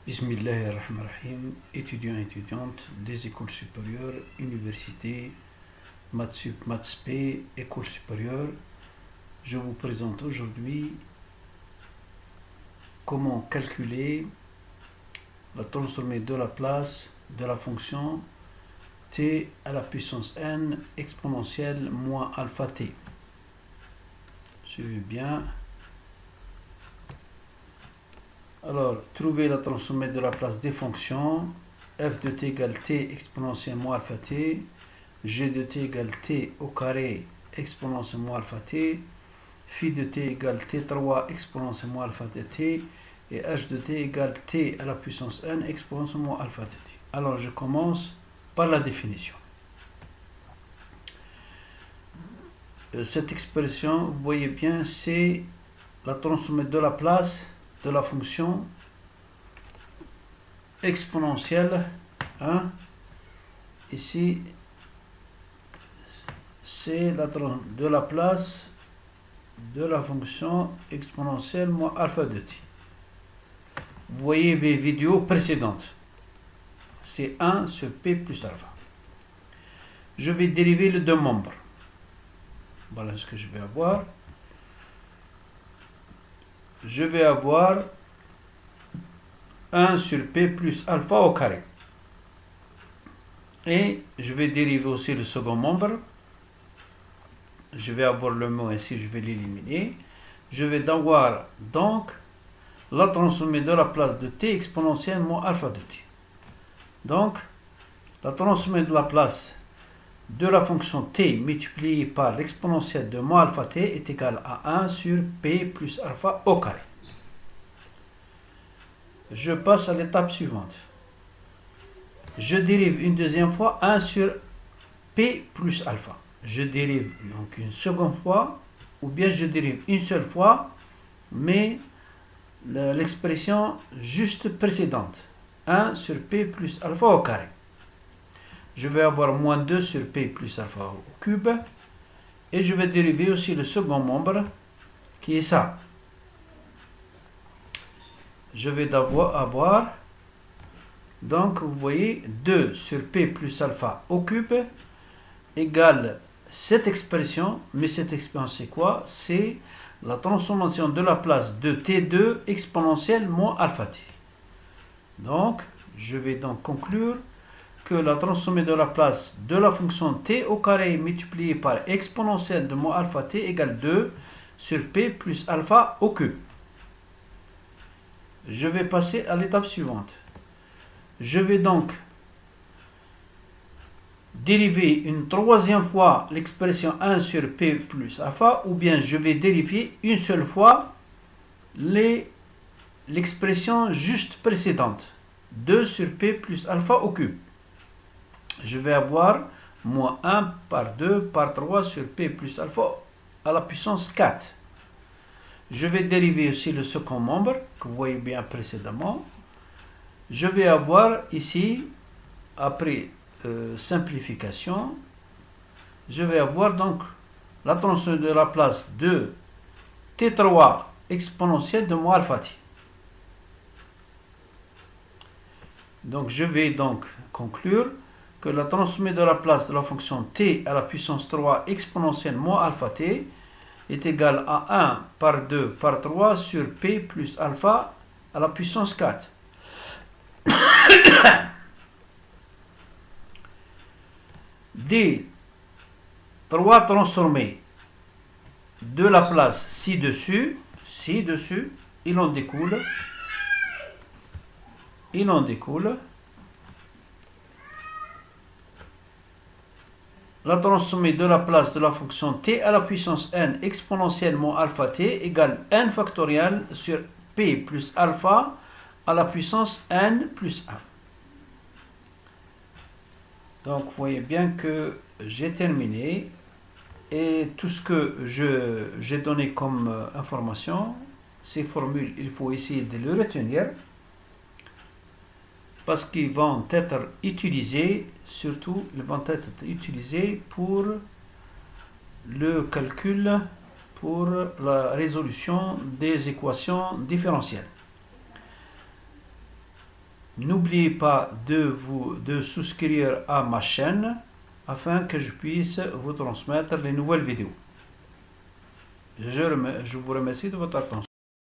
Bismillahirrahmanirrahim, étudiants et étudiantes des écoles supérieures, universités, maths sup, maths spé, écoles supérieures. Je vous présente aujourd'hui comment calculer la transformée de la place de la fonction t à la puissance n exponentielle moins alpha t. Suivez bien. Alors, trouver la transformée de la place des fonctions f de t égale t exponentielle moins alpha t, g de t égale t au carré exponentielle moins alpha t, phi de t égale t3 exponentielle moins alpha t, et h de t égale t à la puissance n exponentielle moins alpha t. Alors, je commence par la définition. Cette expression, vous voyez bien, c'est la transformée de la place de la fonction exponentielle. Ici, c'est de la place de la fonction exponentielle moins alpha de t. Vous voyez les vidéos précédentes. C'est 1 sur p plus alpha. Je vais dériver les deux membres. Voilà ce que je vais avoir. Je vais avoir 1 sur p plus alpha au carré. Et je vais dériver aussi le second membre. Je vais avoir le mot ici, je vais l'éliminer. Je vais avoir donc la transformée de la place de t exponentielle moins alpha de t. Donc, la transformée de la place de la fonction t multipliée par l'exponentielle de moins alpha t est égale à 1 sur p plus alpha au carré. Je passe à l'étape suivante. Je dérive une deuxième fois 1 sur p plus alpha. Je dérive donc une seconde fois, ou bien je dérive une seule fois, mais l'expression juste précédente. 1 sur p plus alpha au carré. Je vais avoir moins 2 sur p plus alpha au cube. Et je vais dériver aussi le second membre, qui est ça. Je vais avoir, donc vous voyez, 2 sur p plus alpha au cube égale cette expression. Mais cette expression, c'est quoi? C'est la transformation de la place de t2 exponentielle moins alpha t. Donc, je vais donc conclure que la transformée de la place de la fonction t au carré multipliée par exponentielle de moins alpha t égale 2 sur p plus alpha au cube. Je vais passer à l'étape suivante. Je vais donc dériver une troisième fois l'expression 1 sur p plus alpha, ou bien je vais dériver une seule fois l'expression juste précédente, 2 sur p plus alpha au cube. Je vais avoir moins 1 par 2 par 3 sur p plus alpha à la puissance 4. Je vais dériver aussi le second membre, que vous voyez bien précédemment. Je vais avoir ici, après simplification, je vais avoir donc la transformée de la place de t3 exponentielle de moins alpha t. Donc je vais donc conclure que la transformée de la place de la fonction t à la puissance 3 exponentielle moins alpha t est égale à 1 par 2 par 3 sur p plus alpha à la puissance 4. Des 3 transformées de la place ci-dessus, il en découle la transformée de la place de la fonction t à la puissance n exponentielle moins alpha t égale n factoriel sur p plus alpha à la puissance n plus 1. Donc vous voyez bien que j'ai terminé, et tout ce que j'ai donné comme information, ces formules, il faut essayer de les retenir, parce qu'ils vont être utilisés, surtout ils vont être utilisés pour le calcul, pour la résolution des équations différentielles. N'oubliez pas de souscrire à ma chaîne afin que je puisse vous transmettre les nouvelles vidéos. Je vous remercie de votre attention.